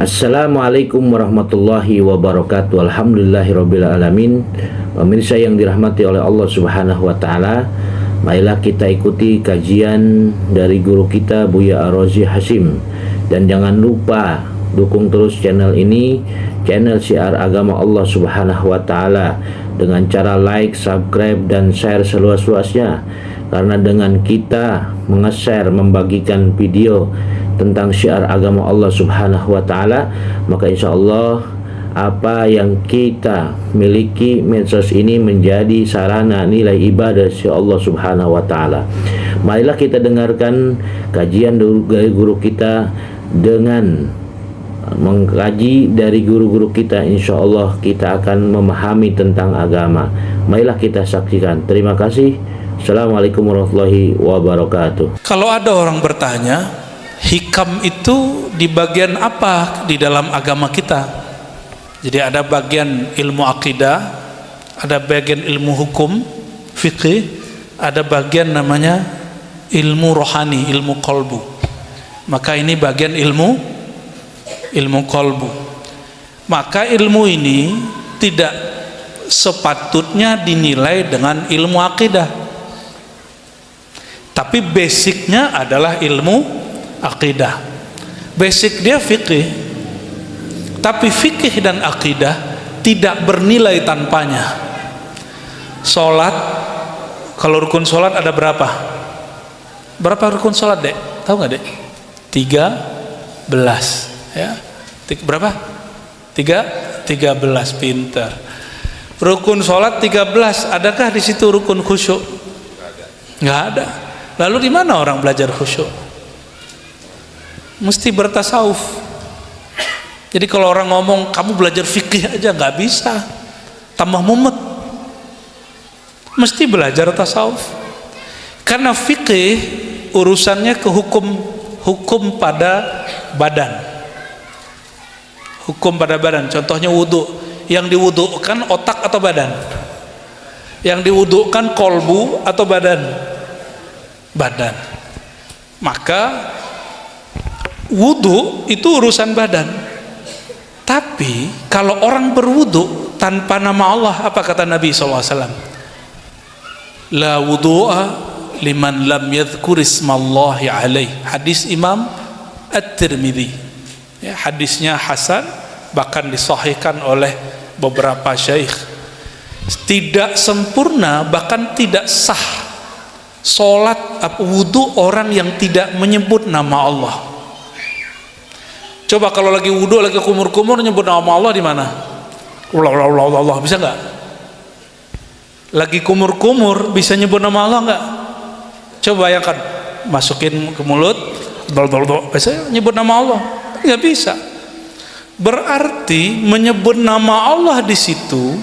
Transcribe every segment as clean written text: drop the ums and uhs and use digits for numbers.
Assalamualaikum warahmatullahi wabarakatuh. Alhamdulillahirabbil alamin. Pemirsa yang dirahmati oleh Allah Subhanahu wa taala, marilah kita ikuti kajian dari guru kita Buya Ar-Razi Hasyim. Dan jangan lupa dukung terus channel ini, channel Syiar Agama Allah Subhanahu wa taala, dengan cara like, subscribe dan share seluas-luasnya. Karena dengan kita menge-share, membagikan video tentang syiar agama Allah Subhanahu wa taala, maka insya Allah apa yang kita miliki medsos ini menjadi sarana nilai ibadah si Allah Subhanahu wa taala. Marilah kita dengarkan kajian dari guru kita. Dengan mengkaji dari guru-guru kita, insya Allah kita akan memahami tentang agama. Marilah kita saksikan. Terima kasih. Assalamualaikum warahmatullahi wabarakatuh. Kalau ada orang bertanya, hikam itu di bagian apa di dalam agama kita? Jadi ada bagian ilmu akidah, ada bagian ilmu hukum, fikih, ada bagian namanya ilmu rohani, ilmu kolbu. Maka ini bagian ilmu kolbu. Maka ilmu ini tidak sepatutnya dinilai dengan ilmu akidah, tapi basicnya adalah ilmu akidah. Basic dia fikih, tapi fikih dan akidah tidak bernilai tanpanya. Sholat, kalau rukun sholat ada berapa? Berapa rukun sholat, Dek? Tahu nggak, Dek? 13 ya. Berapa? 13, pintar. Rukun sholat 13, adakah di situ rukun khusyuk? Nggak ada. Lalu di mana orang belajar khusyuk? Mesti bertasawuf. Jadi kalau orang ngomong kamu belajar fikih aja nggak bisa, tambah mumet. Mesti belajar tasawuf. Karena fikih urusannya ke hukum pada badan. Hukum pada badan. Contohnya wudhu. Yang diwudhukan otak atau badan? Yang diwudhukan kolbu atau badan? Badan. Maka wudhu itu urusan badan. Tapi kalau orang berwudhu tanpa nama Allah, apa kata Nabi SAW? La wudhu'a liman lam yadhkur ismallahi alaih. Hadis Imam At-Tirmidzi ya, hadisnya hasan, bahkan disahihkan oleh beberapa syekh. Tidak sempurna, bahkan tidak sah salat wudu orang yang tidak menyebut nama Allah. Coba kalau lagi wudu, lagi kumur-kumur nyebut nama Allah di mana? Allah, bisa nggak? Lagi kumur-kumur bisa nyebut nama Allah nggak? Coba bayangkan, masukin ke mulut, biasanya nyebut nama Allah, nggak bisa. Berarti menyebut nama Allah di situ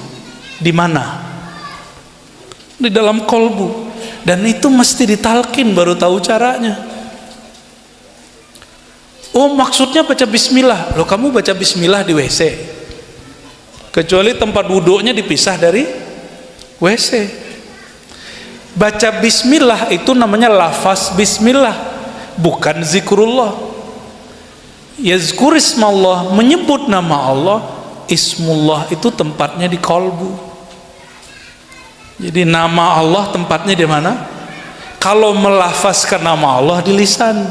di mana? Di dalam kolbu. Dan itu mesti ditalkin baru tahu caranya. Oh, maksudnya baca bismillah. Loh, kamu baca bismillah di WC? Kecuali tempat wudhunya dipisah dari WC. Baca bismillah itu namanya lafaz bismillah, bukan zikrullah. Yazkur ismallah, menyebut nama Allah. Ismullah itu tempatnya di kolbu. Jadi nama Allah tempatnya di mana? Kalau melafazkan nama Allah di lisan,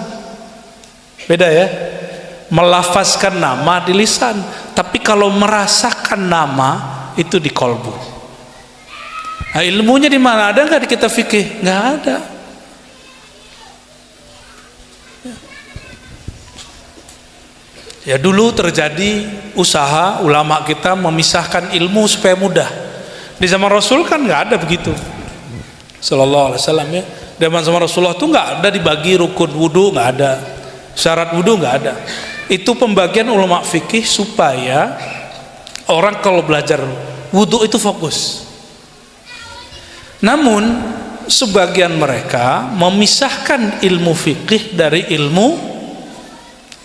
beda ya. Melafazkan nama di lisan, tapi kalau merasakan nama itu di kolbu. Nah, ilmunya di mana? Ada nggak di kitab fikih? Nggak ada. Ya, dulu terjadi usaha ulama kita memisahkan ilmu supaya mudah. Di zaman Rasul kan nggak ada begitu. Sallallahu alaihi wasallam ya. Di zaman Rasulullah tuh nggak ada dibagi rukun wudu, nggak ada. Syarat wudu nggak ada. Itu pembagian ulama fikih supaya orang kalau belajar wudu itu fokus. Namun sebagian mereka memisahkan ilmu fikih dari ilmu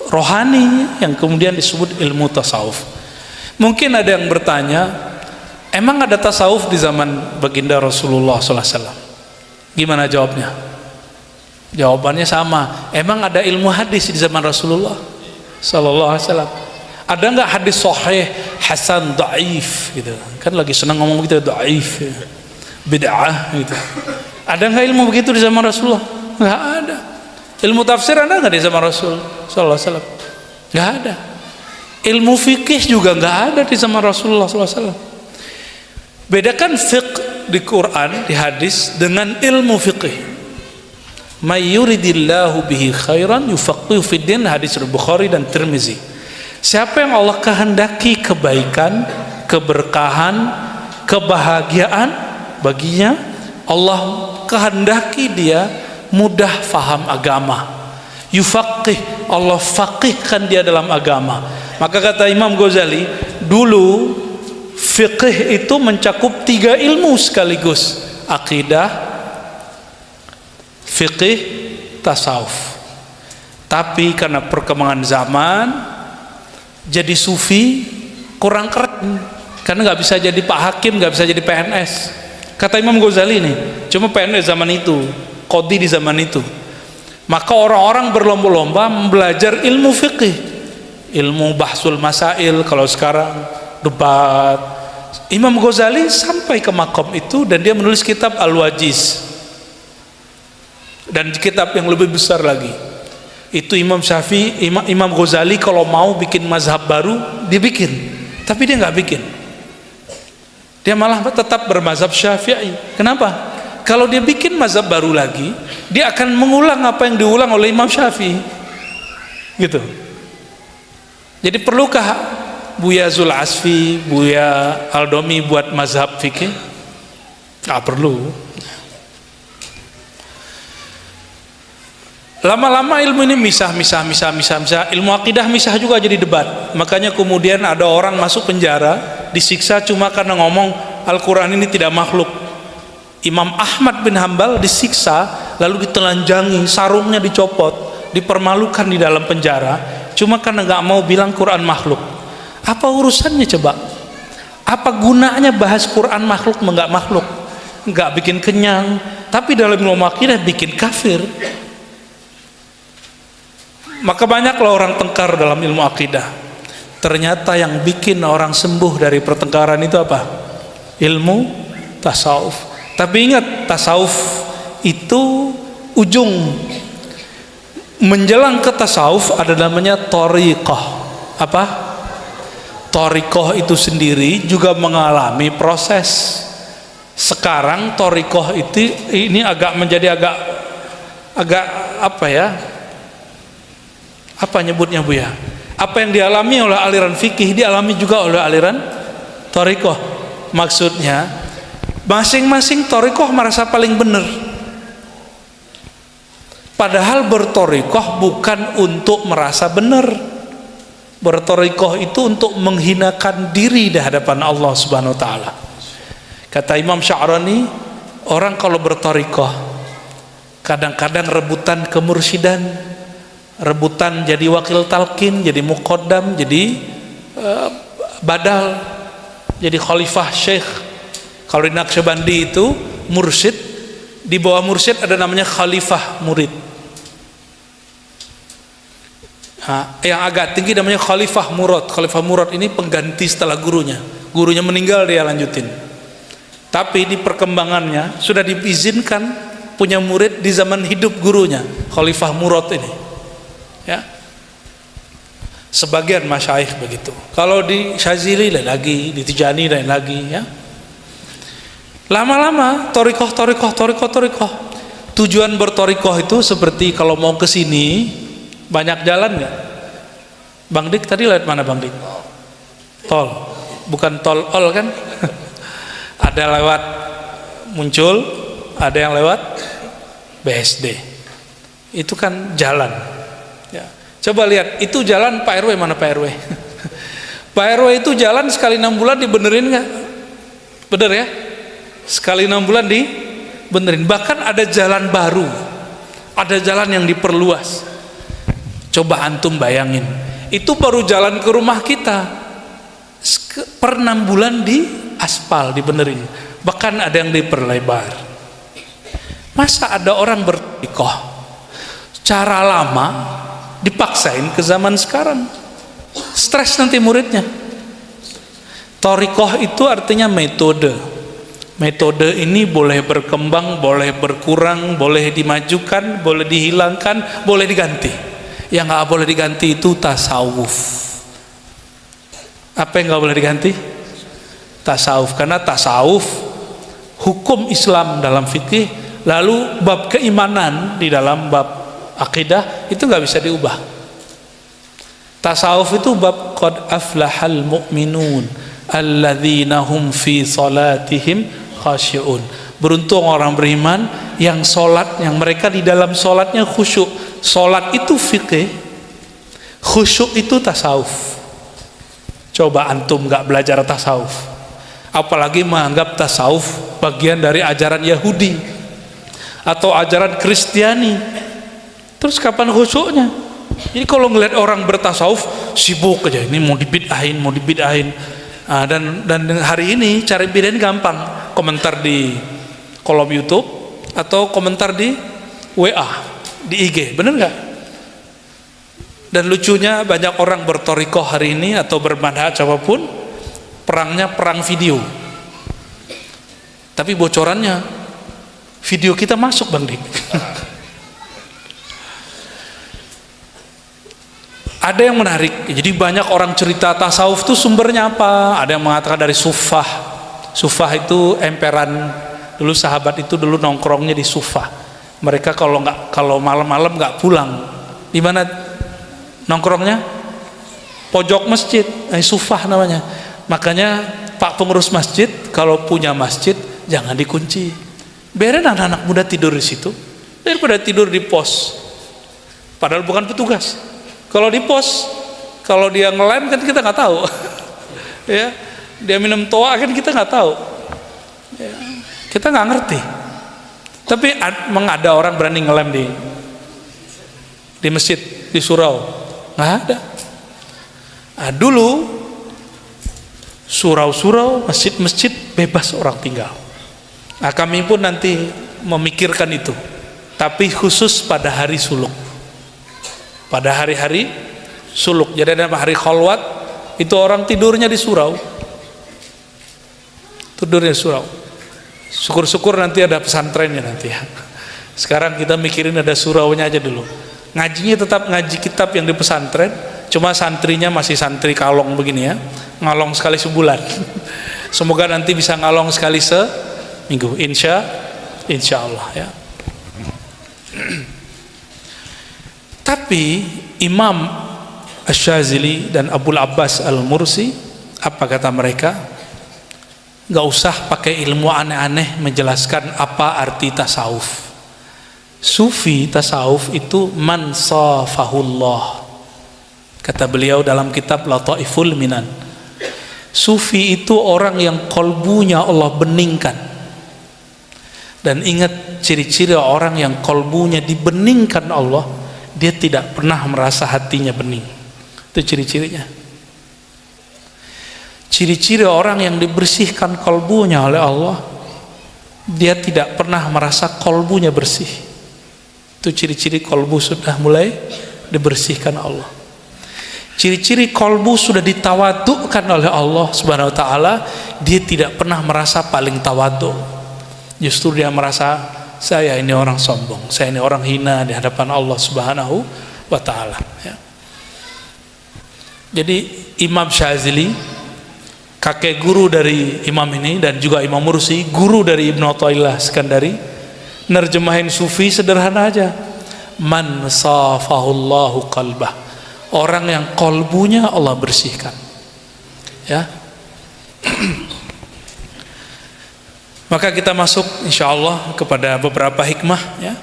rohani yang kemudian disebut ilmu tasawuf. Mungkin ada yang bertanya, emang ada tasawuf di zaman baginda Rasulullah SAW? Gimana jawabnya? Jawabannya sama. Emang ada ilmu hadis di zaman Rasulullah SAW? Ada nggak hadis sahih, hasan, dhaif gitu? Kan lagi senang ngomong gitu, dhaif, ya. Bid'ah gitu. Ada nggak ilmu begitu di zaman Rasulullah? Nggak ada. Ilmu tafsir ada nggak di zaman Rasul sallallahu alaihi wasallam? Nggak ada. Ilmu fikih juga nggak ada di zaman Rasulullah sallallahu alaihi wasallam. Bedakan fiqh di Quran, di hadis dengan ilmu fikih. May yuridillahu bihi khairan yufaqihu fid din, hadis Bukhari dan Tirmizi. Siapa yang Allah kehendaki kebaikan, keberkahan, kebahagiaan baginya, Allah kehendaki dia mudah faham agama. Yufaqih, Allah faqihkan dia dalam agama. Maka kata Imam Ghazali, dulu fiqih itu mencakup 3 ilmu sekaligus: akidah, fiqih, tasawuf. Tapi karena perkembangan zaman, jadi sufi kurang keren, karena nggak bisa jadi Pak Hakim, nggak bisa jadi PNS. Kata Imam Ghazali nih, cuma PNS zaman itu, qadi di zaman itu. Maka orang-orang berlomba-lomba belajar ilmu fiqih, ilmu bahsul masail, kalau sekarang debat. Imam Ghazali sampai ke makom itu dan dia menulis kitab Al-Wajiz, dan kitab yang lebih besar lagi itu Imam Syafi'i, Imam Ghazali kalau mau bikin mazhab baru dia bikin, tapi dia nggak bikin. Dia malah tetap bermazhab Syafi'i. Kenapa? Kalau dia bikin mazhab baru lagi, dia akan mengulang apa yang diulang oleh Imam Syafi'i, gitu. Jadi perlukah Buya Zul Asfi, Buya Aldomi buat mazhab fikih? Nggak perlu. Lama-lama ilmu ini misah. Ilmu akidah misah juga jadi debat. Makanya kemudian ada orang masuk penjara, disiksa cuma karena ngomong Al-Quran ini tidak makhluk. Imam Ahmad bin Hambal disiksa, lalu ditelanjangi, sarungnya dicopot, dipermalukan di dalam penjara, cuma karena nggak mau bilang Quran makhluk. Apa urusannya coba? Apa gunanya bahas Quran makhluk nggak makhluk? Nggak bikin kenyang, tapi dalam ilmu akidah bikin kafir. Maka banyaklah orang tengkar dalam ilmu akidah. Ternyata yang bikin orang sembuh dari pertengkaran itu apa? Ilmu tasawuf. Tapi ingat, tasawuf itu ujung. Menjelang ke tasawuf ada namanya thariqah. Apa? Thariqah itu sendiri juga mengalami proses. Sekarang thariqah itu ini menjadi agak apa ya? Apa nyebutnya Bu ya? Apa yang dialami oleh aliran fikih dialami juga oleh aliran thariqah. Maksudnya masing-masing thariqah merasa paling benar. Padahal berthariqah bukan untuk merasa benar. Berthariqah itu untuk menghinakan diri di hadapan Allah Subhanahu wa taala. Kata Imam Sya'rani, orang kalau berthariqah kadang-kadang rebutan kemursyidhan, rebutan jadi wakil talqin, jadi muqaddam, jadi badal, jadi khalifah syekh. Kalau di Naqsyabandi itu mursyid, di bawah mursyid ada namanya khalifah murid. Nah, yang agak tinggi namanya khalifah murad. Khalifah murad ini pengganti setelah gurunya. Gurunya meninggal dia lanjutin. Tapi di perkembangannya sudah diizinkan punya murid di zaman hidup gurunya, khalifah murad ini. Ya. Sebagian masyayikh begitu. Kalau di Syazili lain lagi, di Tijani lain lagi, ya. Lama-lama thariqah. Tujuan berthariqah itu seperti kalau mau ke sini banyak jalan nggak? Bang Dik tadi lewat mana Bang Dik? Tol, bukan tol ol kan? Ada lewat Muncul, ada yang lewat BSD. Itu kan jalan. Ya. Coba lihat, itu jalan Pak RW mana Pak RW? Pak RW itu jalan sekali 6 bulan dibenerin nggak? Bener ya? Sekali 6 bulan dibenerin. Bahkan ada jalan baru, ada jalan yang diperluas. Coba antum bayangin, itu baru jalan ke rumah kita, per 6 bulan di aspal, dibenerin. Bahkan ada yang diperlebar. Masa ada orang berthariqah cara lama dipaksain ke zaman sekarang? stres nanti muridnya. Thariqah itu artinya metode. Metode ini boleh berkembang, boleh berkurang, boleh dimajukan, boleh dihilangkan, boleh diganti. Yang nggak boleh diganti itu tasawuf. Apa yang nggak boleh diganti? Tasawuf. Karena tasawuf hukum Islam dalam fikih, lalu bab keimanan di dalam bab akidah itu nggak bisa diubah. Tasawuf itu bab qad aflahal mu'minun alladzina hum fi salatihim khasyi'un. Beruntung orang beriman yang solat, yang mereka di dalam solatnya khusyuk. Solat itu fikih, khusyuk itu tasawuf. Coba antum nggak belajar tasawuf, apalagi menganggap tasawuf bagian dari ajaran Yahudi atau ajaran Kristiani, terus kapan khusyuknya? Jadi kalau ngelihat orang bertasawuf sibuk aja, ini mau dibid'ahin, mau dibid'ahin. Dan hari ini cari bid'ahin gampang, komentar di kolom YouTube atau komentar di WA, di IG, bener nggak? Dan lucunya banyak orang berthariqah hari ini atau bermanhaj apapun, perangnya perang video. Tapi bocorannya video kita masuk, Bang Dik. Ada yang menarik, jadi banyak orang cerita tasawuf itu sumbernya apa? Ada yang mengatakan dari sufah. Sufah itu emperan, dulu sahabat itu dulu nongkrongnya di sufah. Mereka kalau malam-malam nggak pulang, di mana nongkrongnya? Pojok masjid, sufah namanya. Makanya Pak pengurus masjid kalau punya masjid jangan dikunci. Biarin anak-anak muda tidur di situ, daripada tidur di pos. Padahal bukan petugas. Kalau di pos, kalau dia ngelem kan kita nggak tahu. Ya, dia minum toa kan kita nggak tahu. Ya, kita nggak ngerti. Tapi emang ada orang berani ngelem di masjid, di surau? Nggak ada. Nah, dulu surau-surau, masjid-masjid bebas orang tinggal. Nah, kami pun nanti memikirkan itu, tapi khusus pada hari suluk, pada hari-hari suluk. Jadi ada hari khalwat, itu orang tidurnya di surau, tidurnya di surau. Syukur-syukur nanti ada pesantrennya nanti ya. Sekarang kita mikirin ada suraunya aja dulu. Ngajinya tetap ngaji kitab yang di pesantren, cuma santrinya masih santri kalong begini ya, ngalong sekali sebulan. Semoga nanti bisa ngalong sekali seminggu, insya Allah ya. Tapi Imam Asy-Syadzili dan Abul Abbas Al-Mursi, apa kata mereka? Gak usah pakai ilmu aneh-aneh menjelaskan apa arti tasawuf. Sufi tasawuf itu man safahullah, kata beliau dalam kitab Lataiful Minan. Sufi itu orang yang kolbunya Allah beningkan. Dan ingat ciri-ciri orang yang kolbunya dibeningkan Allah, dia tidak pernah merasa hatinya bening. Itu ciri-cirinya. Ciri-ciri orang yang dibersihkan kolbunya oleh Allah, dia tidak pernah merasa kolbunya bersih. Itu ciri-ciri kolbu sudah mulai dibersihkan Allah. Ciri-ciri kolbu sudah ditawadukkan oleh Allah Subhanahu wa taala, dia tidak pernah merasa paling tawaduk. Justru dia merasa, saya ini orang sombong, saya ini orang hina di hadapan Allah Subhanahu wa taala ya. Jadi Imam Syadzili, kakek guru dari imam ini, dan juga Imam Mursi, guru dari Ibnu Athaillah Skandari, nerjemahin sufi sederhana aja, man safahullahu qalbah, orang yang kolbunya Allah bersihkan ya. Maka kita masuk insyaallah kepada beberapa hikmah ya.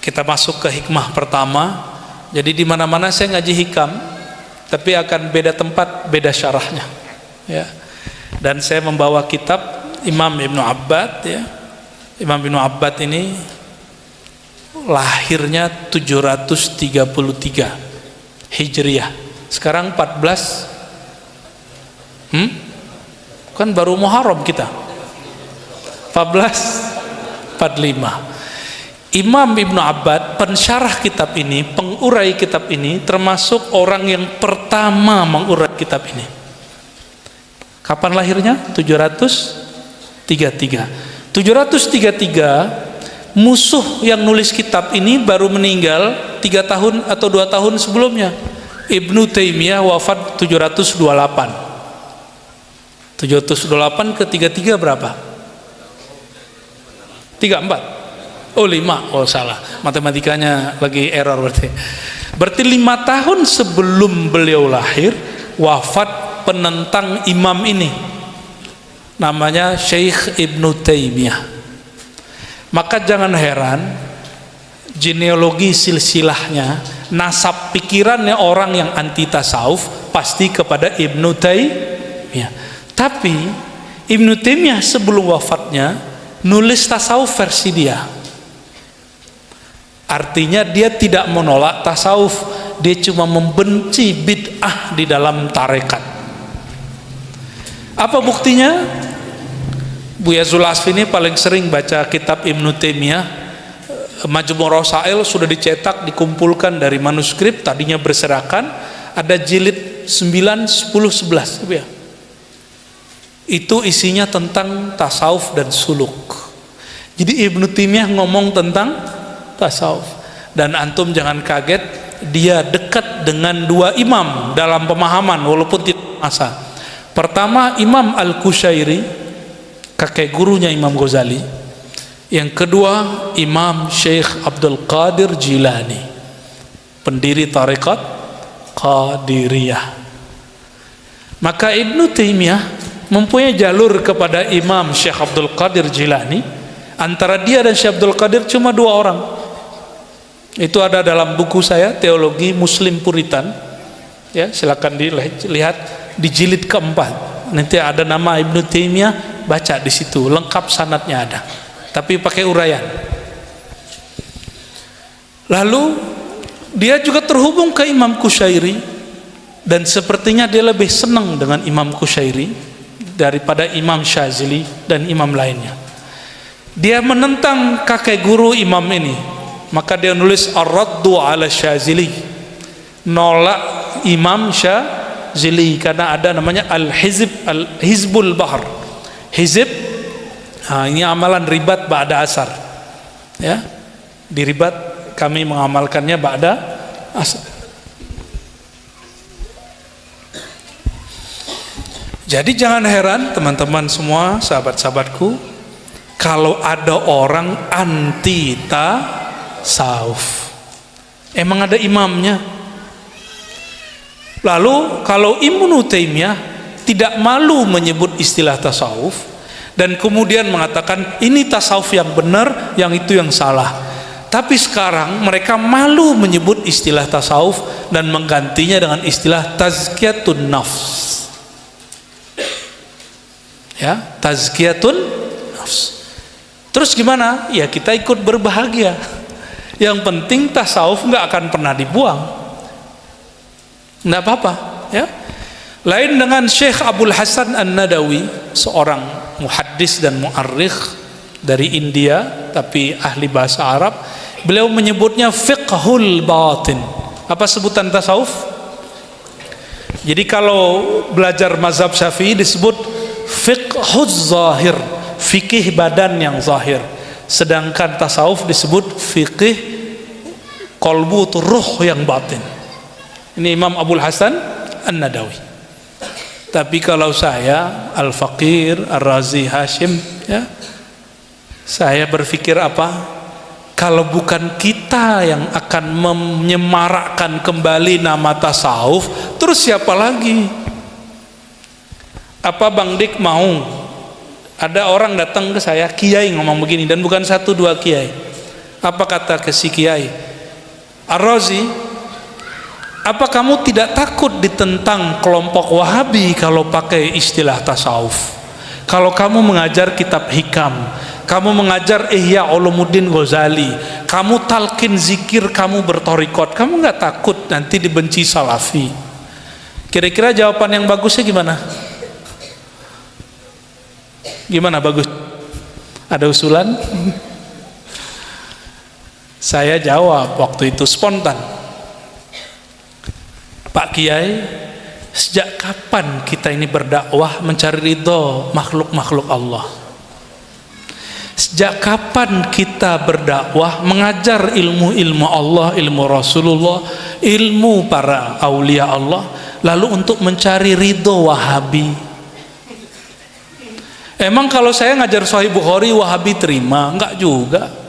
Kita masuk ke hikmah pertama. Jadi di mana-mana saya ngaji hikam, tapi akan beda tempat, beda syarahnya ya. Dan saya membawa kitab Imam Ibnu Abbad ya. Imam Ibnu Abbad ini lahirnya 733 Hijriah. Sekarang 14 kan baru Muharram kita 1445. Imam Ibnu Abbad, pensyarah kitab ini, pengurai kitab ini, termasuk orang yang pertama mengurai kitab ini. Kapan lahirnya? 733. 733, musuh yang nulis kitab ini baru meninggal 3 tahun atau 2 tahun sebelumnya. Ibnu Taimiyah wafat 728. 728 ke 33 berapa? 34. Oh 5, oh salah, matematikanya lagi error berarti. Berarti 5 tahun sebelum beliau lahir wafat penentang imam ini, namanya Syekh Ibnu Taimiyah. Maka jangan heran genealogi silsilahnya, nasab pikirannya orang yang anti tasawuf pasti kepada Ibnu Taimiyah. Tapi Ibnu Taimiyah sebelum wafatnya nulis tasawuf versi dia. Artinya dia tidak menolak tasawuf, dia cuma membenci bid'ah di dalam tarekat. Apa buktinya? Buya Zulasfi ini paling sering baca kitab Ibnu Taimiyah. Majmu' Rasail sudah dicetak, dikumpulkan dari manuskrip, tadinya berserakan, ada jilid 9, 10, 11 ya. Itu isinya tentang tasawuf dan suluk. Jadi Ibnu Taimiyah ngomong tentang tasawuf, dan antum jangan kaget dia dekat dengan 2 imam dalam pemahaman walaupun tidak masa. Pertama Imam Al-Qushairi, kakek gurunya Imam Ghazali. Yang kedua Imam Syekh Abdul Qadir Jilani, pendiri tarekat Qadiriyah. Maka Ibnu Taimiyah mempunyai jalur kepada Imam Syekh Abdul Qadir Jilani. Antara dia dan Syekh Abdul Qadir cuma 2 orang. Itu ada dalam buku saya, Teologi Muslim Puritan. Ya, silakan dilihat di jilid keempat. Nanti ada nama Ibnu Taimiyah, baca di situ, lengkap sanadnya ada. Tapi pakai uraian. Lalu dia juga terhubung ke Imam Qushairi, dan sepertinya dia lebih senang dengan Imam Qushairi daripada Imam Syazili dan imam lainnya. Dia menentang kakek guru imam ini, maka dia nulis Ar-Raddu ala Syazili, nolak Imam Syazili, karena ada namanya Al-Hizbul Bahr. Hizib, ini amalan ribat ba'da asar ya, di ribat kami mengamalkannya ba'da asar. Jadi jangan heran teman-teman semua, sahabat-sahabatku, kalau ada orang anti tasawuf. Emang ada imamnya. Lalu kalau Ibnu Taimiyah tidak malu menyebut istilah tasawuf dan kemudian mengatakan ini tasawuf yang benar, yang itu yang salah. Tapi sekarang mereka malu menyebut istilah tasawuf dan menggantinya dengan istilah tazkiyatun nafs. Ya, tazkiyatun nafs. Terus gimana? Ya kita ikut berbahagia. Yang penting tasawuf nggak akan pernah dibuang. Nggak apa-apa, ya. Lain dengan Syekh Abdul Hasan An-Nadawi, seorang muhaddis dan mu'arrikh dari India tapi ahli bahasa Arab. Beliau menyebutnya fiqhul batin. Apa sebutan tasawuf? Jadi kalau belajar mazhab Syafi'i disebut fiqhuz zahir, fikih badan yang zahir. Sedangkan tasawuf disebut fikih qalbu, ruh yang batin. Ini Imam Abdul Hasan An-Nadawi. Tapi kalau saya Al-Faqir Ar-Razi Hashim, ya, saya berpikir apa? Kalau bukan kita yang akan menyemarakkan kembali nama tasawuf, terus siapa lagi? Apa Bang Dik mau? Ada orang datang ke saya, kiai ngomong begini, dan bukan 1-2 kiai. Apa kata ke si kiai? Ar-Razi, apa kamu tidak takut ditentang kelompok Wahabi kalau pakai istilah tasawuf? Kalau kamu mengajar kitab hikam, kamu mengajar Ihya Ulumuddin Ghazali, kamu talqin zikir, kamu bertorikot, kamu nggak takut nanti dibenci Salafi? Kira-kira jawaban yang bagusnya gimana? Gimana bagus? Ada usulan? Saya jawab waktu itu spontan, Pak Kiai, sejak kapan kita ini berdakwah mencari ridho makhluk-makhluk Allah? Sejak kapan kita berdakwah mengajar ilmu-ilmu Allah, ilmu Rasulullah, ilmu para aulia Allah, lalu untuk mencari ridho Wahabi? Emang kalau saya ngajar Sahih Bukhari Wahabi terima? Enggak juga.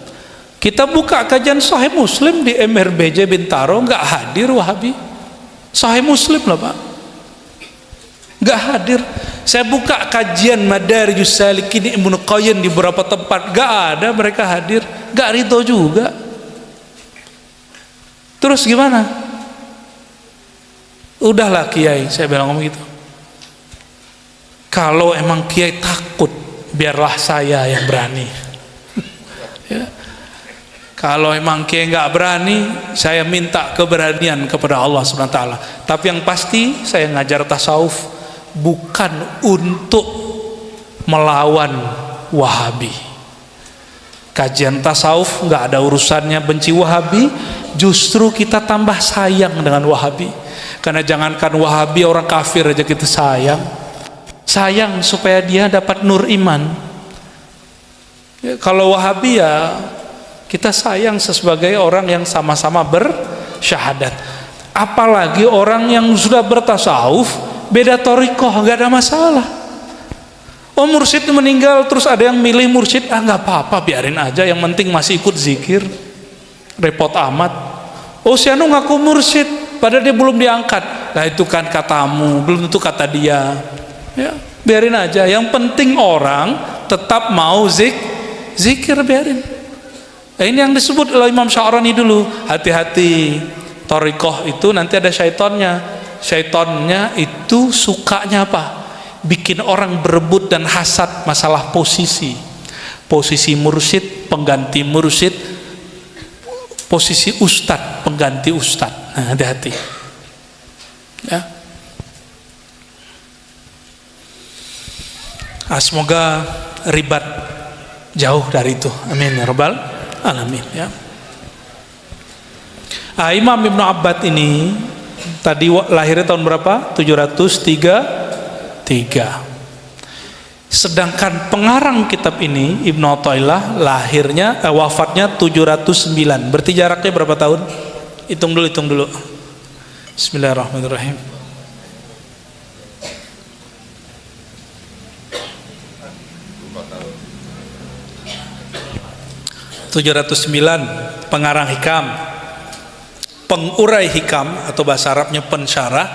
Kita buka kajian Sahih Muslim di MRBJ Bintaro, enggak hadir Wahabi. Sahih Muslim lah Pak, enggak hadir. Saya buka kajian Madarijus Salikin Ibnu Qayyim di beberapa tempat, enggak ada mereka hadir, enggak ridho juga. Terus gimana? Udahlah Kiai, saya bilang ngomong gitu. Kalau emang Kiai takut, biarlah saya yang berani. Ya. Kalau emang Kiai nggak berani, saya minta keberanian kepada Allah SWT. Tapi yang pasti saya ngajar tasawuf bukan untuk melawan Wahabi. Kajian tasawuf nggak ada urusannya benci Wahabi, justru kita tambah sayang dengan Wahabi. Karena jangankan Wahabi, orang kafir aja kita sayang. Sayang supaya dia dapat nur iman. Ya, kalau Wahabi ya kita sayang sebagai orang yang sama-sama bersyahadat. Apalagi orang yang sudah bertasawuf, beda thariqah, nggak ada masalah. Oh mursyid meninggal terus ada yang milih mursyid, nggak apa-apa, biarin aja, yang penting masih ikut zikir. Repot amat. Oh si anu ngaku mursyid padahal dia belum diangkat. Nah itu kan katamu, belum tentu kata dia. Ya, biarin aja, yang penting orang tetap mau zikir, biarin. Nah, ini yang disebut oleh Imam Sya'rani dulu, hati-hati, thariqah itu nanti ada syaitonnya. Syaitonnya itu sukanya apa? Bikin orang berebut dan hasad masalah posisi mursyid, pengganti mursyid, posisi ustad, pengganti ustad. Nah, hati-hati ya. Semoga ribat jauh dari itu, amin ya rabbal alamin ya. Imam Ibnu Abbad ini tadi lahirnya tahun berapa? 703. Sedangkan pengarang kitab ini Ibnu Athaillah wafatnya 709. Berarti jaraknya berapa tahun? Hitung dulu. Bismillahirrahmanirrahim. Pengarang hikam, pengurai hikam atau bahasa Arabnya pensyarah,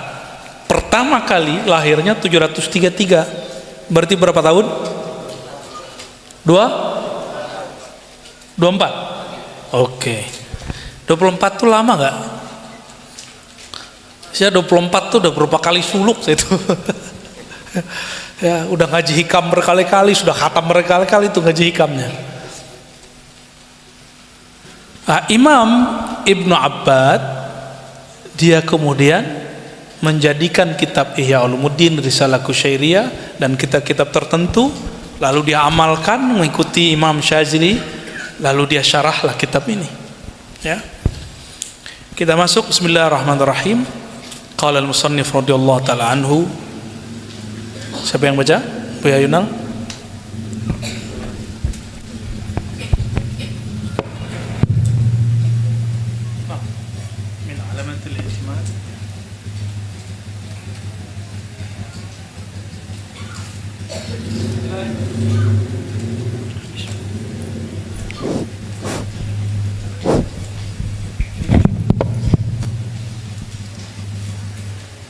pertama kali lahirnya 733. Berarti berapa tahun? 24. Oke. 24 tuh lama nggak? Saya 24 tuh udah berapa kali suluk saya itu. Ya, udah ngaji hikam berkali-kali, sudah khatam berkali-kali tuh ngaji hikamnya. Imam Ibnu Abbad dia kemudian menjadikan kitab Ihya Ulumuddin, Risalah Kusyairiyah dan kitab-kitab tertentu, lalu dia amalkan mengikuti Imam Syazili, lalu dia syarahlah kitab ini ya. Kita masuk. Bismillahirrahmanirrahim. Qala al-musannif radhiyallahu ta'ala anhu. Siapa yang baca? Buya Yunal.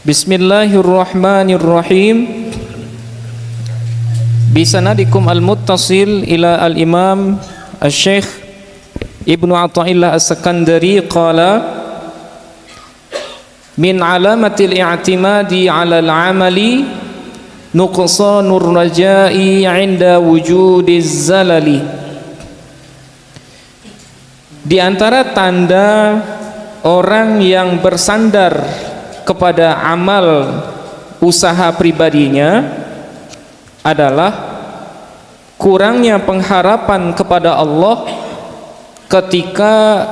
Bismillahirrahmanirrahim. Bisanadikum al-muttasil ila al-imam al-syekh Ibnu Athaillah as-Sakandari qala min alamatil i'timadi ala al-amali nuqsanur raja'i 'inda wujudiz zalali. Di antara tanda orang yang bersandar kepada amal usaha pribadinya adalah kurangnya pengharapan kepada Allah ketika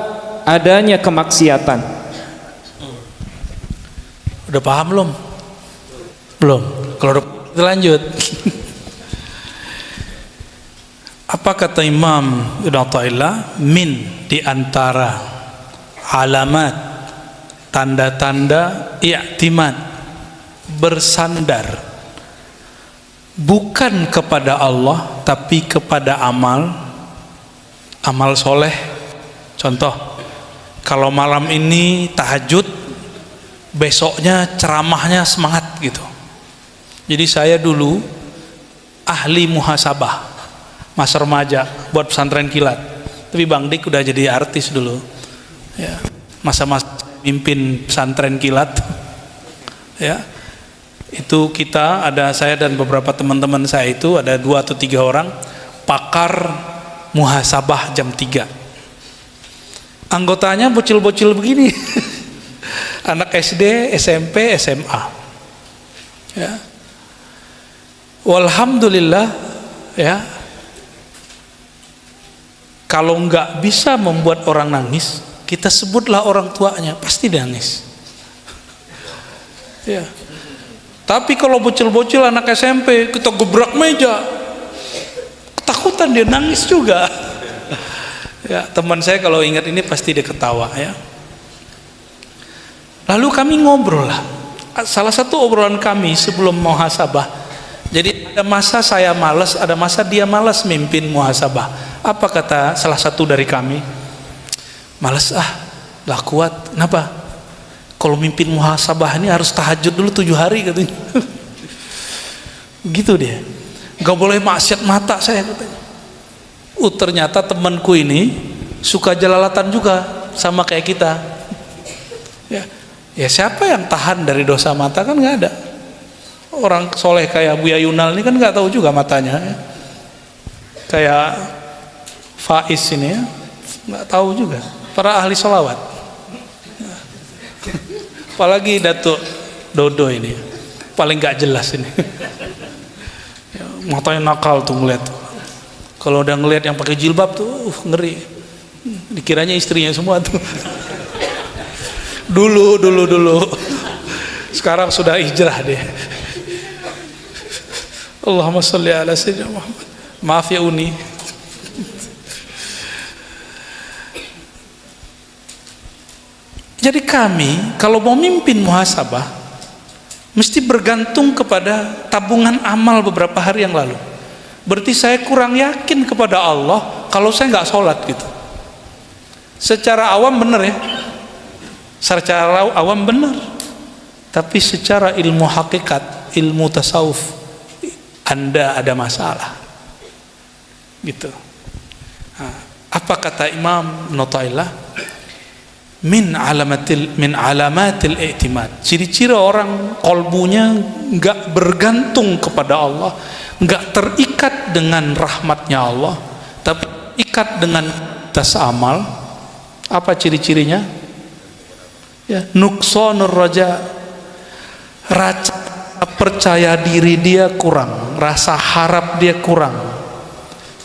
adanya kemaksiatan. Udah paham belum? Belum. Kalau udah kita lanjut. Apa kata Imam Ibn Athaillah? Min, di antara alamat, tanda-tanda i'timad, bersandar bukan kepada Allah tapi kepada amal soleh. Contoh, kalau malam ini tahajud, besoknya ceramahnya semangat gitu. Jadi saya dulu ahli muhasabah masa remaja buat pesantren kilat, tapi Bang Dik udah jadi artis dulu ya, masa-masa mimpin pesantren kilat ya, itu kita ada, saya dan beberapa teman-teman saya itu ada 2 atau 3 orang pakar muhasabah jam 3. Anggotanya bocil-bocil begini anak SD, SMP, SMA ya. Walhamdulillah ya, kalau nggak bisa membuat orang nangis, kita sebutlah orang tuanya, pasti nangis ya. Tapi kalau bocil-bocil anak SMP kita gebrak meja, ketakutan dia nangis juga ya. Teman saya kalau ingat ini pasti dia ketawa ya. Lalu kami ngobrol lah, salah satu obrolan kami sebelum muhasabah. Jadi ada masa saya malas, ada masa dia malas mimpin muhasabah. Apa kata salah satu dari kami? Malas gak kuat. Kenapa? Kalau mimpin muhasabah ini harus tahajud dulu 7 hari katanya. Gitu dia. Gak boleh maksiat mata saya katanya. Ternyata temanku ini suka jalalatan juga sama kayak kita. Ya siapa yang tahan dari dosa mata, kan nggak ada. Orang soleh kayak Buya Yunal ini kan nggak tahu juga matanya ya. Kayak Faiz ini ya, nggak tahu juga. Para ahli sholawat apalagi Datuk Dodo ini paling nggak jelas ini ya, matanya nakal tuh ngeliat. Kalau udah ngeliat yang pakai jilbab tuh ngeri, dikiranya istrinya semua tuh. Dulu sekarang sudah hijrah deh. Allahumma sholli ala sayyidina Muhammad. Maaf ya Uni. Jadi kami kalau mau mimpin muhasabah mesti bergantung kepada tabungan amal beberapa hari yang lalu. Berarti saya kurang yakin kepada Allah kalau saya nggak sholat gitu. Secara awam bener ya, secara awam benar, tapi secara ilmu hakikat, ilmu tasawuf, Anda ada masalah gitu. Nah, apa kata Imam Ibn Athaillah? Min alamatil i'timad. Ciri-ciri orang kolbunya nggak bergantung kepada Allah, nggak terikat dengan rahmatnya Allah, tapi ikat dengan tas amal. Apa ciri-cirinya? Ya, nuqsanur raja, rasa percaya diri dia kurang, rasa harap dia kurang.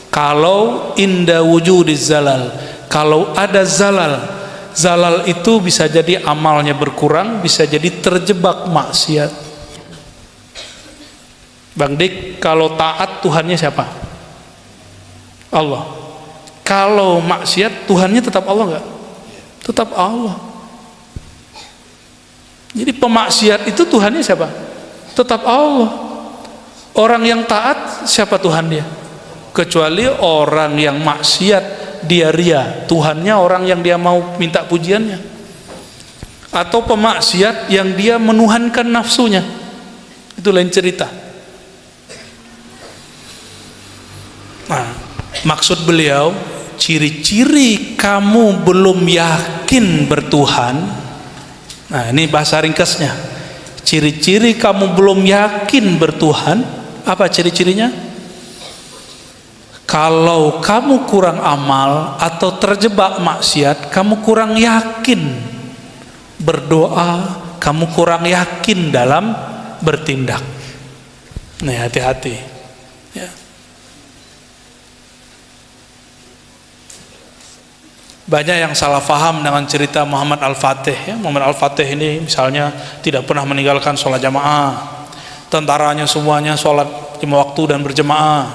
Kalau inda wujudiz zalal, kalau ada zalal itu bisa jadi amalnya berkurang, bisa jadi terjebak maksiat. Bang Dik, kalau taat Tuhannya siapa? Allah. Kalau maksiat Tuhannya tetap Allah nggak? Tetap Allah. Jadi pemaksiat itu Tuhannya siapa? Tetap Allah. Orang yang taat siapa Tuhan dia? Kecuali orang yang maksiat dia ria, Tuhannya orang yang dia mau minta pujiannya. Atau pemaksiat yang dia menuhankan nafsunya, itu lain cerita. Nah, maksud beliau, ciri-ciri kamu belum yakin bertuhan. Nah, ini bahasa ringkasnya. Ciri-ciri kamu belum yakin bertuhan, apa ciri-cirinya? Kalau kamu kurang amal atau terjebak maksiat, kamu kurang yakin berdoa, kamu kurang yakin dalam bertindak. Nih, hati-hati ya. Banyak yang salah faham dengan cerita Muhammad Al-Fatih ya. Muhammad Al-Fatih ini misalnya tidak pernah meninggalkan sholat jamaah, tentaranya semuanya sholat 5 waktu dan berjamaah,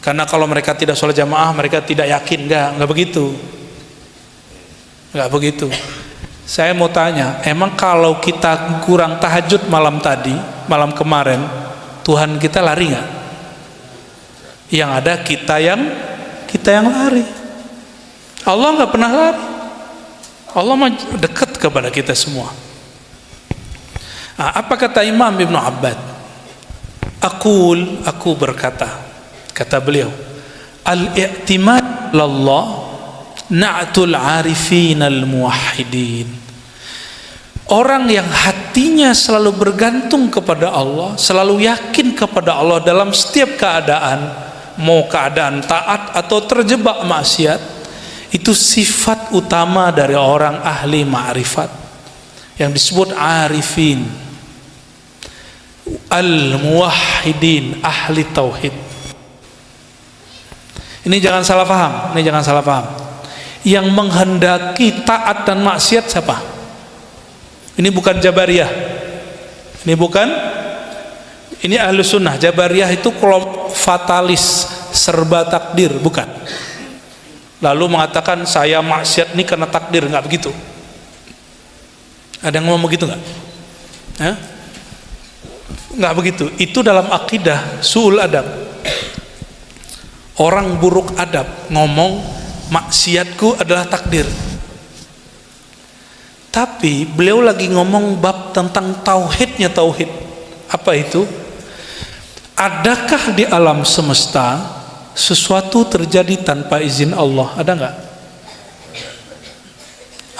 karena kalau mereka tidak sholat jamaah mereka tidak yakin. Enggak begitu, enggak begitu. Saya mau tanya, emang kalau kita kurang tahajud malam tadi, malam kemarin, Tuhan kita lari nggak? Yang ada kita yang lari. Allah nggak pernah lari. Allah dekat kepada kita semua. Nah, apa kata Imam Ibnu Abbad? Aku berkata, kata beliau, al-i'timad lallah na'tul arifin al-muwahhidin. Orang yang hatinya selalu bergantung kepada Allah, selalu yakin kepada Allah dalam setiap keadaan, mau keadaan taat atau terjebak maksiat, itu sifat utama dari orang ahli ma'rifat yang disebut arifin al-muwahhidin, ahli tauhid. Ini jangan salah paham, yang menghendaki taat dan maksiat siapa? Ini bukan Jabariyah, ini ahlu sunnah. Jabariyah itu kelompok fatalis, serba takdir, bukan. Lalu mengatakan saya maksiat ini karena takdir, nggak begitu. Ada yang ngomong begitu nggak? Nggak begitu. Itu dalam akidah su'ul adab. Orang buruk adab ngomong maksiatku adalah takdir. Tapi beliau lagi ngomong bab tentang tauhidnya tauhid. Apa itu? Adakah di alam semesta sesuatu terjadi tanpa izin Allah? Ada nggak?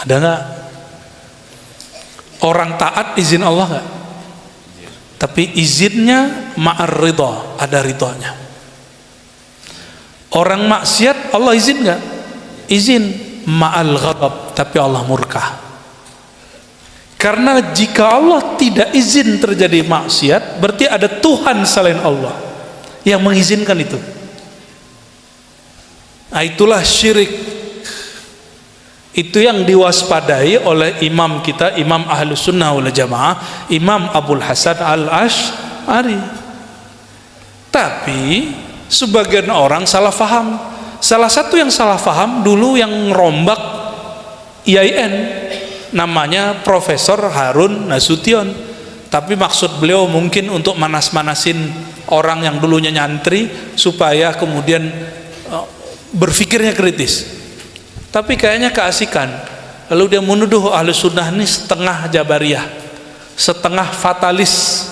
Ada nggak? Orang taat izin Allah nggak? Tapi izinnya ma'ar ridha, ada ridhonya. Orang maksiat Allah izin nggak? Izin ma'al ghadab, tapi Allah murka. Karena jika Allah tidak izin terjadi maksiat, berarti ada Tuhan selain Allah yang mengizinkan itu. Nah, itulah syirik. Itu yang diwaspadai oleh imam kita, Imam Ahlus Sunnah wal Jamaah, Imam Abul Hasan Al-Asy'ari. Tapi sebagian orang salah faham. Salah satu yang salah faham dulu yang ngerombak IAIN, namanya Profesor Harun Nasution. Tapi maksud beliau mungkin untuk manas-manasin orang yang dulunya nyantri supaya kemudian berpikirnya kritis. Tapi kayaknya keasikan. Lalu dia menuduh Ahlus Sunnah ini setengah Jabariyah, setengah fatalis,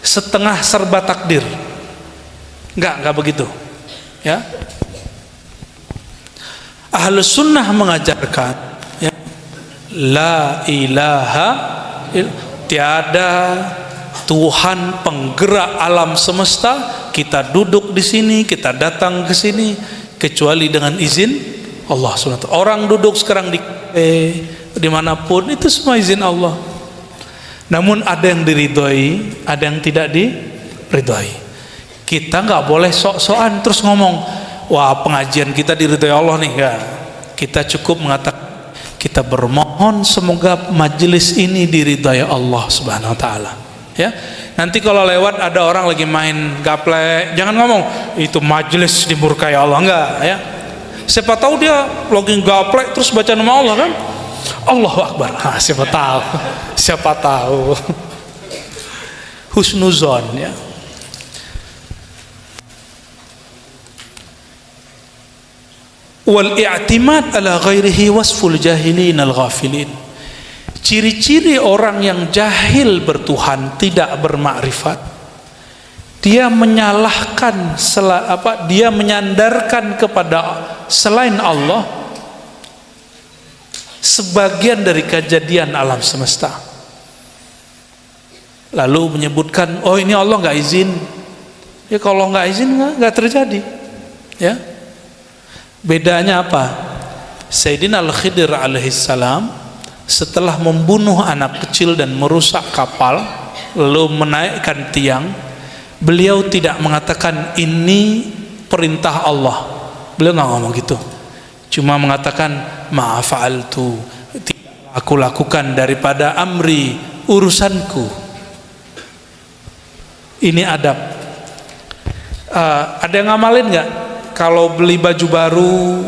setengah serba takdir. Enggak begitu ya. Ahlus Sunnah mengajarkan ya, la ilaha tiada Tuhan penggerak alam semesta, kita duduk di sini, kita datang ke sini kecuali dengan izin Allah SWT. Orang duduk sekarang di kafe, dimanapun, itu semua izin Allah. Namun ada yang diridhoi, ada yang tidak diridhoi. Kita nggak boleh sok-sokan terus ngomong, wah pengajian kita diridhoi Allah nih. Enggak. Kita cukup mengatakan, kita bermohon semoga majelis ini diridhoi Allah Subhanahu Wa Taala. Ya, nanti kalau lewat ada orang lagi main gaplek, jangan ngomong itu majelis dimurkai Allah. Enggak ya. Siapa tahu dia lagi gaplek terus baca nama Allah kan, Allahu Akbar. Siapa tahu husnuzon ya. Wal i'timad ala ghairihi wasful jahilin al ghafilin. Ciri-ciri orang yang jahil bertuhan, tidak bermakrifat, dia menyalahkan dia menyandarkan kepada selain Allah sebagian dari kejadian alam semesta. Lalu menyebutkan, oh ini Allah nggak izin. Ya kalau nggak izin nggak terjadi. Ya. Bedanya apa? Sayyidina Al-Khidir alaihissalam setelah membunuh anak kecil dan merusak kapal, lalu menaikkan tiang, beliau tidak mengatakan ini perintah Allah. Beliau nggak ngomong gitu. cuma mengatakan ma'afa'altu, tidak aku lakukan daripada amri, urusanku. Ini adab. Ada yang ngamalin nggak? Kalau beli baju baru,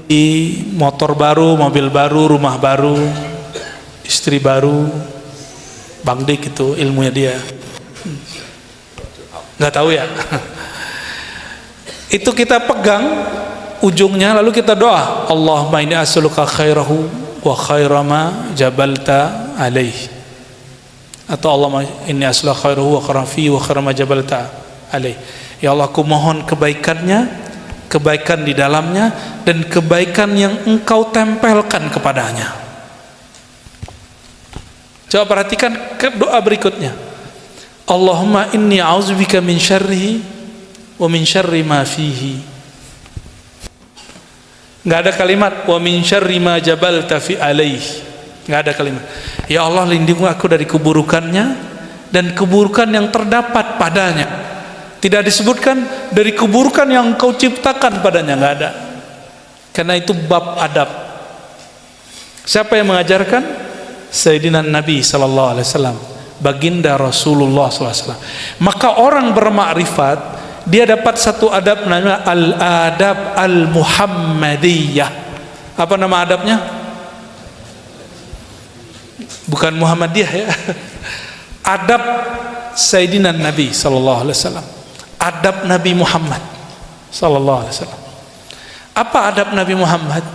beli motor baru, mobil baru, rumah baru, istri baru, Bang Dik itu ilmunya dia. Nggak tahu ya. Itu kita pegang ujungnya, lalu kita doa, Allahumma inni as'aluka khairahu wa khairama jabalta alaih, atau Allahumma inni as'aluka khairahu wa kharafi wa khairama jabalta alaih. Ya Allah, aku mohon kebaikannya, kebaikan di dalamnya, dan kebaikan yang engkau tempelkan kepadanya. Coba perhatikan doa berikutnya, Allahumma inni a'udzubika min syarrihi wa min syarri ma fihi. Nggak ada kalimat wa min syarri ma jabalta fi alaih, nggak ada kalimat. Ya Allah, lindungi aku dari keburukannya dan keburukan yang terdapat padanya. Tidak disebutkan dari keburukan yang engkau ciptakan padanya, nggak ada. Karena itu bab adab. Siapa yang mengajarkan? Sayyidina Nabi sallallahu alaihi wasallam, baginda Rasulullah sallallahu alaihi wasallam. Maka orang bermakrifat, dia dapat satu adab namanya al-adab al-muhammadiyah. Apa nama adabnya? Bukan Muhammadiyah ya. Adab Sayyidina Nabi sallallahu alaihi wasallam. Adab Nabi Muhammad sallallahu alaihi wasallam. Apa adab Nabi Muhammad?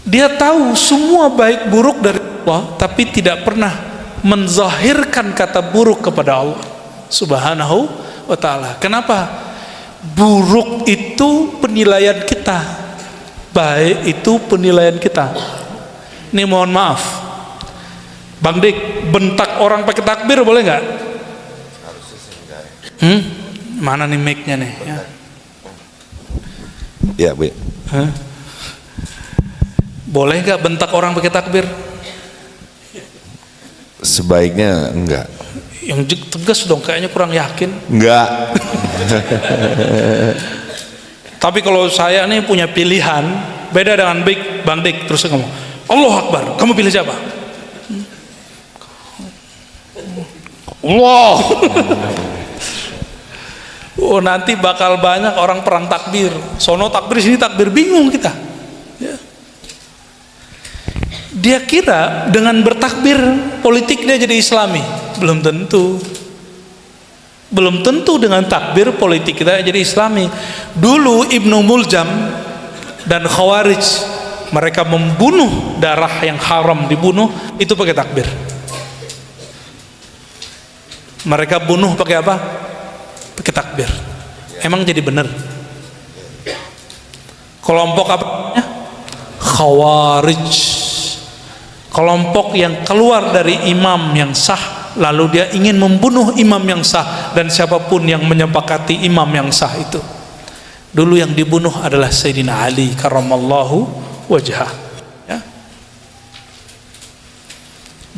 Dia tahu semua baik buruk dari Allah, tapi tidak pernah menzahirkan kata buruk kepada Allah Subhanahu wa ta'ala. Kenapa? Buruk itu penilaian kita, baik itu penilaian kita. Ini mohon maaf, Bang Dik, bentak orang pakai takbir boleh nggak? Mana nih mic-nya nih? Ya, Bu. Boleh nggak bentak orang pakai takbir? Sebaiknya enggak. Yang tegas dong, kayaknya kurang yakin. Enggak. Tapi kalau saya nih punya pilihan, beda dengan Bang Dik, terus ngomong, Allahu Akbar, kamu pilih siapa? Allah. Oh, nanti bakal banyak orang perang takbir. Sono takbir, sini takbir, bingung kita. Ya. Dia kira dengan bertakbir politik dia jadi Islami. Belum tentu. Belum tentu dengan takbir politik kita jadi Islami. Dulu Ibnu Muljam dan Khawarij, mereka membunuh darah yang haram dibunuh itu pakai takbir. Mereka bunuh pakai apa? Pakai takbir. Emang jadi benar? Kelompok apa? Khawarij. Kelompok yang keluar dari imam yang sah, lalu dia ingin membunuh imam yang sah dan siapapun yang menyepakati imam yang sah itu. Dulu yang dibunuh adalah Sayyidina Ali karramallahu wajhah. Ya.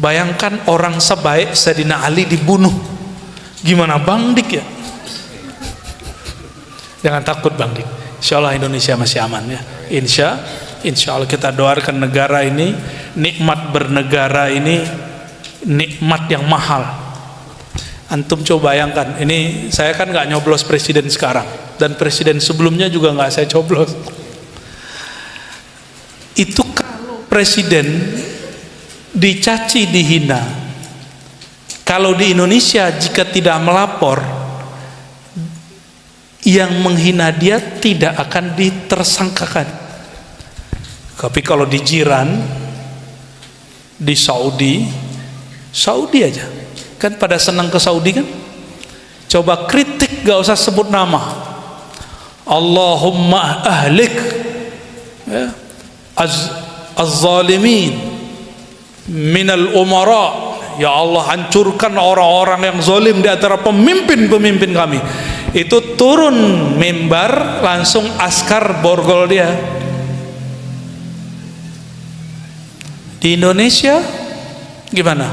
Bayangkan orang sebaik Sayyidina Ali dibunuh, gimana Bang Dik ya? Jangan takut Bang Dik, insya Allah Indonesia masih aman ya. Insya Allah kita doakan negara ini, nikmat bernegara ini nikmat yang mahal. Antum coba bayangkan, ini saya kan nggak nyoblos presiden sekarang, dan presiden sebelumnya juga nggak saya coblos. Itu kalau presiden dicaci, dihina, kalau di Indonesia jika tidak melapor, yang menghina dia tidak akan ditersangkakan. Tapi kalau di jiran, di Saudi aja kan pada senang ke Saudi kan, coba kritik gak usah sebut nama, Allahumma ahlik ya, az-zalimin minal umara, ya Allah hancurkan orang-orang yang zalim di antara pemimpin-pemimpin kami. Itu turun mimbar langsung askar borgol dia. Di Indonesia gimana?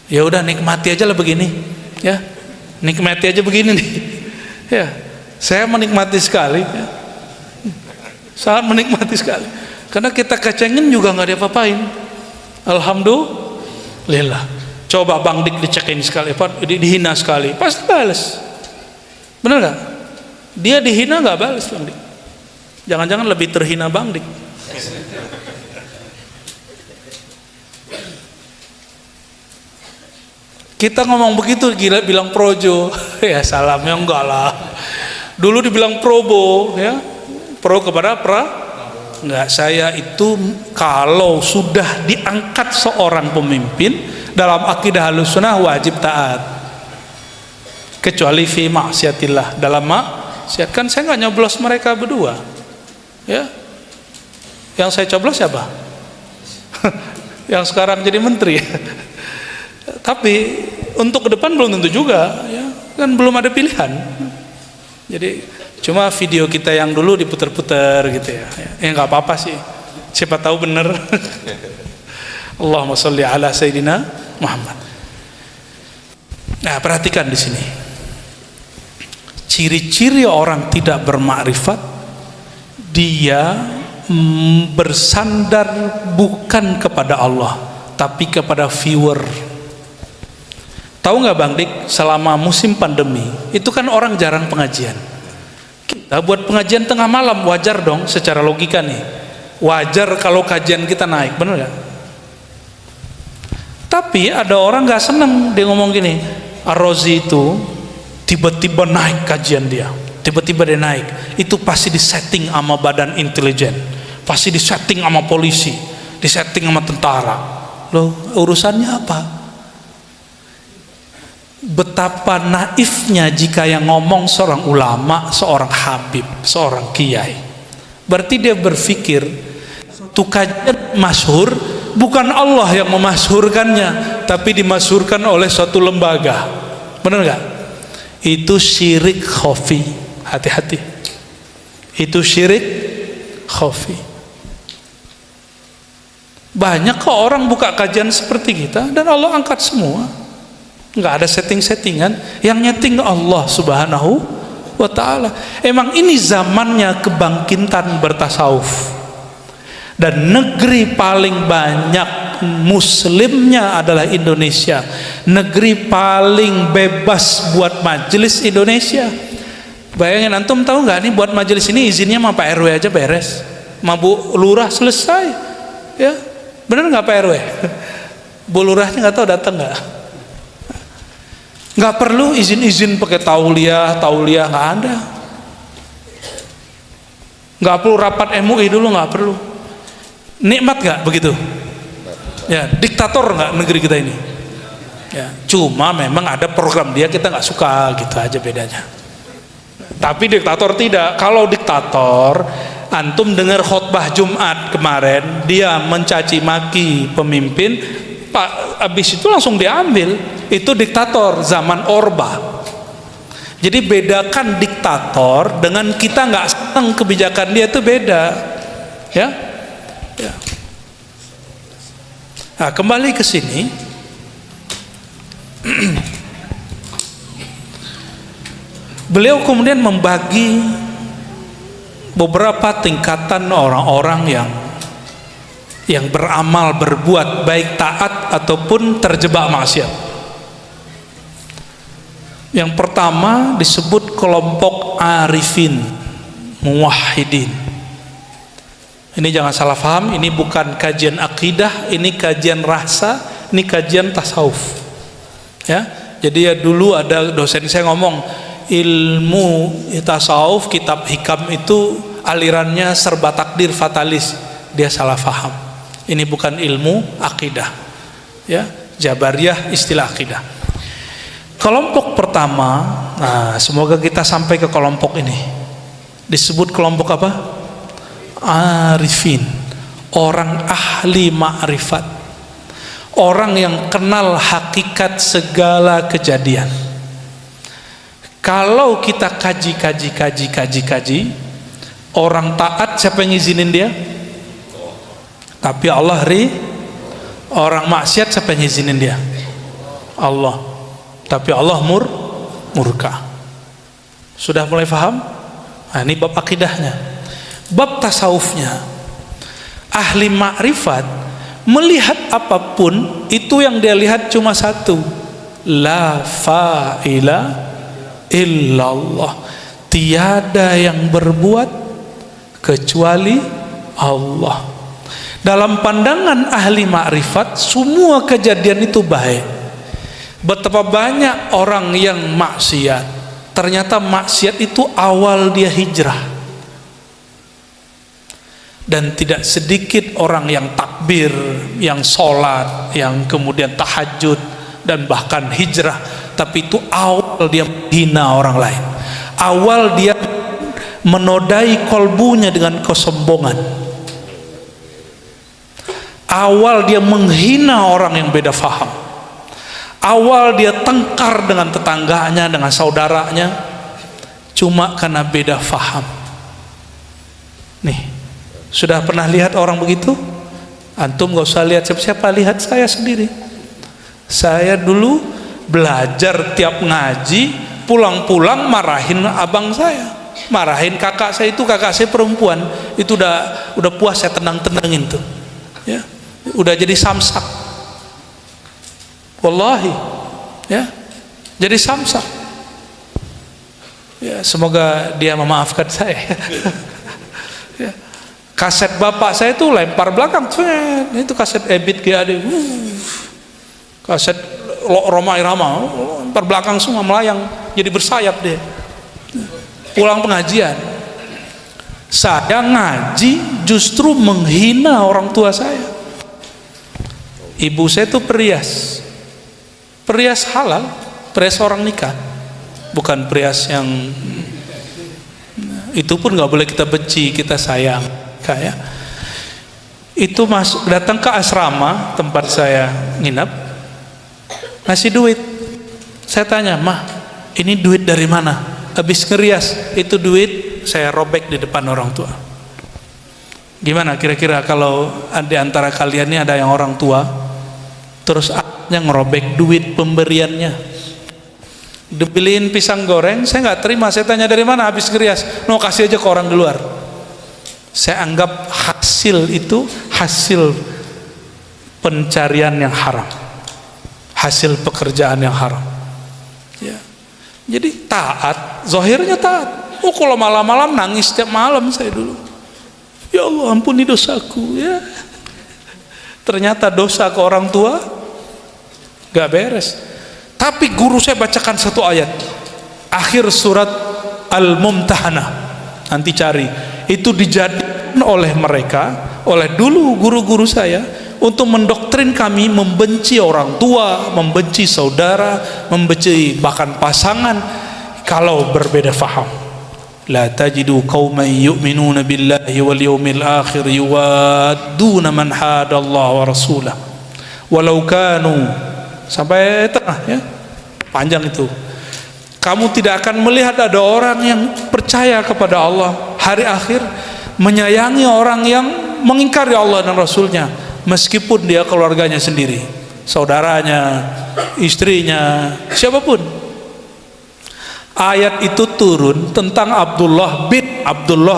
Ya udah nikmati aja lah begini, ya nikmati aja begini nih, ya saya menikmati sekali. Ya. sangat menikmati sekali. Karena kita kecengin juga nggak diapa-apain. Alhamdulillah. Coba Bang Dik dicekin sekali, dihina sekali, pasti balas. Benar nggak? Dia dihina nggak balas Bang Dik. Jangan-jangan lebih terhina Bang Dik. Kita ngomong begitu, gila bilang projo. Ya salamnya enggak lah. Dulu dibilang probo, ya. Pro kepada enggak, saya itu kalau sudah diangkat seorang pemimpin dalam akidah Ahlussunnah wajib taat. Kecuali fi maksiatillah, dalam maksiat. Kan saya enggak nyoblos mereka berdua. Ya. Yang saya coblos siapa? Yang sekarang jadi menteri. Tapi untuk ke depan belum tentu juga, ya. Kan belum ada pilihan. Jadi cuma video kita yang dulu diputer-puter gitu ya. Ya nggak apa-apa sih. Siapa tahu bener. Allahumma sholli ala Sayyidina Muhammad. Nah, perhatikan di sini. Ciri-ciri orang tidak bermakrifat, dia bersandar bukan kepada Allah, tapi kepada viewer. Tahu nggak Bang Dik, selama musim pandemi itu kan orang jarang pengajian. Kita buat pengajian tengah malam, wajar dong secara logika nih. Wajar kalau kajian kita naik, bener nggak? Tapi ada orang nggak seneng, dia ngomong gini, Ar-Razi itu tiba-tiba naik kajian dia, tiba-tiba dia naik, itu pasti disetting sama badan intelijen, pasti disetting sama polisi, disetting sama tentara. Loh, urusannya apa? Betapa naifnya jika yang ngomong seorang ulama, seorang habib, seorang kiai. Berarti dia berpikir itu kajian masyhur, bukan Allah yang memasyhurkannya, tapi dimasyhurkan oleh suatu lembaga. Benar nggak? Itu syirik khafi. Hati-hati. Itu syirik khafi. Banyak kok orang buka kajian seperti kita dan Allah angkat semua. Nggak ada setting-settingan, yang nyeting Allah subhanahu wa ta'ala. Emang ini zamannya kebangkitan bertasawuf, dan negeri paling banyak muslimnya adalah Indonesia. Negeri paling bebas buat majelis Indonesia. Bayangin, antum tahu nggak nih, buat majelis ini izinnya sama Pak RW aja beres, sama Bu Lurah selesai, ya bener nggak Pak RW? Bu Lurahnya nggak tahu datang nggak? Nggak perlu izin-izin pakai tauliah nggak ada. Nggak perlu rapat MUI dulu, nggak perlu. Nikmat nggak begitu? Ya, diktator nggak negeri kita ini? Ya, cuma memang ada program dia kita nggak suka, gitu aja bedanya. Tapi diktator tidak. Kalau diktator, antum dengar khutbah Jumat kemarin, dia mencaci maki pemimpin, Pak, habis itu langsung diambil. Itu diktator zaman Orba. Jadi bedakan diktator dengan kita nggak senang kebijakan dia, itu beda, ya. Ya. Nah, kembali ke sini. Beliau kemudian membagi beberapa tingkatan orang-orang yang beramal, berbuat baik taat ataupun terjebak maksiat. Yang pertama disebut kelompok arifin muwahhidin. Ini jangan salah paham, ini bukan kajian akidah, ini kajian rasa, ini kajian tasawuf. Ya, jadi ya dulu ada dosen saya ngomong, ilmu tasawuf kitab hikam itu alirannya serba takdir fatalis. Dia salah paham. Ini bukan ilmu akidah. Ya, Jabariyah istilah akidah. Kelompok pertama, nah semoga kita sampai ke kelompok ini. Disebut kelompok apa? Arifin, orang ahli ma'rifat, orang yang kenal hakikat segala kejadian. Kalau kita kaji, orang taat siapa yang ngizinin dia? Tapi Allah orang maksiat siapa yang ngizinin dia? Allah. Tapi Allah murka. Sudah mulai paham? Nah, ini bab akidahnya. bab tasawufnya. Ahli makrifat melihat apapun itu yang dia lihat cuma satu, la fa'ila illallah, tiada yang berbuat kecuali Allah. Dalam pandangan ahli makrifat semua kejadian itu baik. Betapa banyak orang yang maksiat, ternyata maksiat itu awal dia hijrah. Dan tidak sedikit orang yang takbir, yang sholat, yang kemudian tahajud dan bahkan hijrah, tapi itu awal dia menghina orang lain, awal dia menodai kolbunya dengan kesombongan, awal dia menghina orang yang beda faham, awal dia tengkar dengan tetangganya, dengan saudaranya, cuma karena beda faham. Nih, sudah pernah lihat orang begitu? Antum gak usah lihat siapa-siapa, lihat saya sendiri. Saya dulu belajar tiap ngaji, pulang-pulang marahin abang saya, marahin kakak saya, itu kakak saya perempuan, itu udah puas saya tenang-tenangin tuh, ya, udah jadi samsak, wallahi, ya, jadi samsak. Ya, semoga dia memaafkan saya. Ya. Kaset bapak saya itu lempar belakang, itu kaset Ebit GAD, kaset Roma Irama, lempar belakang semua, melayang, jadi bersayap deh. Pulang pengajian, saya ngaji justru menghina orang tua saya. Ibu saya itu perias halal, perias orang nikah, bukan perias yang itu pun nggak boleh kita benci, kita sayang. Kayak itu masuk, datang ke asrama tempat saya nginap, ngasih duit. Saya tanya, mah ini duit dari mana? Habis ngerias, itu duit saya robek di depan orang tua. Gimana kira-kira kalau di antara kalian ini ada yang orang tua terus yang ngerobek duit pemberiannya, dibeliin pisang goreng, saya nggak terima. Saya tanya dari mana habis ngerias? No, kasih aja ke orang di luar. Saya anggap hasil itu hasil pencarian yang haram, hasil pekerjaan yang haram, ya. Jadi taat, zahirnya taat. Oh, kalau malam-malam nangis setiap malam saya dulu, ya Allah ampuni dosaku, ya. Ternyata dosa ke orang tua gak beres. Tapi guru saya bacakan satu ayat akhir surat Al-Mumtahanah, nanti cari, itu dijadikan oleh mereka, oleh dulu guru-guru saya, untuk mendoktrin kami membenci orang tua, membenci saudara, membenci bahkan pasangan kalau berbeda faham. La tajidu qauman yu'minuna billahi wal yawmil akhir yuwadduna man hadallahu wa rasulah walau kanu, sampai tengah, ya, panjang itu. Kamu tidak akan melihat ada orang yang percaya kepada Allah, hari akhir, menyayangi orang yang mengingkari Allah dan Rasulnya, meskipun dia keluarganya sendiri, saudaranya, istrinya, siapapun. Ayat itu turun tentang Abdullah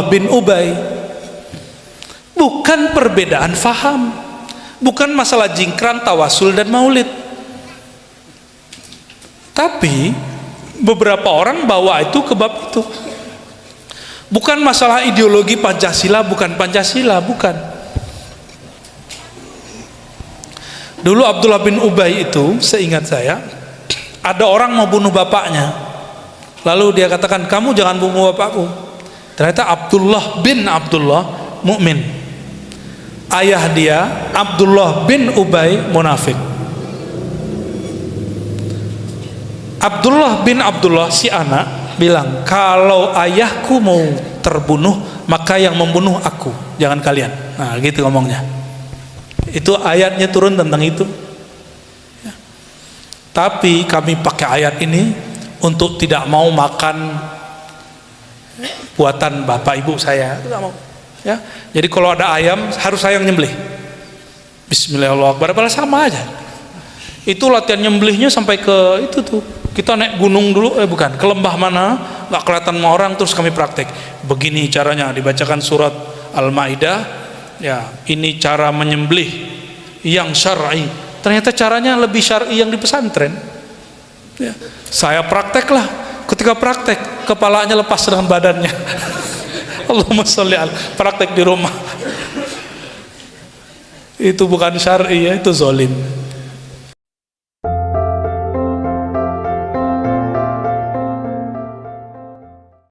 bin Ubay. Bukan perbedaan faham, bukan masalah jingkran, tawasul dan maulid, tapi beberapa orang bawa itu ke bab itu. Bukan masalah ideologi Pancasila, bukan Pancasila, bukan. Dulu Abdullah bin Ubay itu, seingat saya, ada orang mau bunuh bapaknya, lalu dia katakan, kamu jangan bunuh bapakku. Ternyata Abdullah bin Abdullah mukmin, ayah dia Abdullah bin Ubay munafik. Abdullah bin Abdullah si anak bilang, kalau ayahku mau terbunuh, maka yang membunuh aku, jangan kalian. Nah gitu ngomongnya. Itu ayatnya turun tentang itu, ya. Tapi kami pakai ayat ini untuk tidak mau makan buatan bapak ibu saya, itu gak mau, ya. Jadi kalau ada ayam harus saya yang nyembelih. Bismillahirrahmanirrahim, padahal sama aja. Itu latihan nyembelihnya sampai ke itu tuh, kita naik gunung dulu, bukan, ke lembah mana, nggak kelihatan sama orang, terus kami praktek. Begini caranya, dibacakan surat Al-Maidah, ya ini cara menyembelih yang syar'i. Ternyata caranya lebih syar'i yang di pesantren. Ya, saya prakteklah. Ketika praktek, kepalanya lepas dengan badannya. Allahumma sholli ala, praktek di rumah. Itu bukan syar'i ya, itu zolim.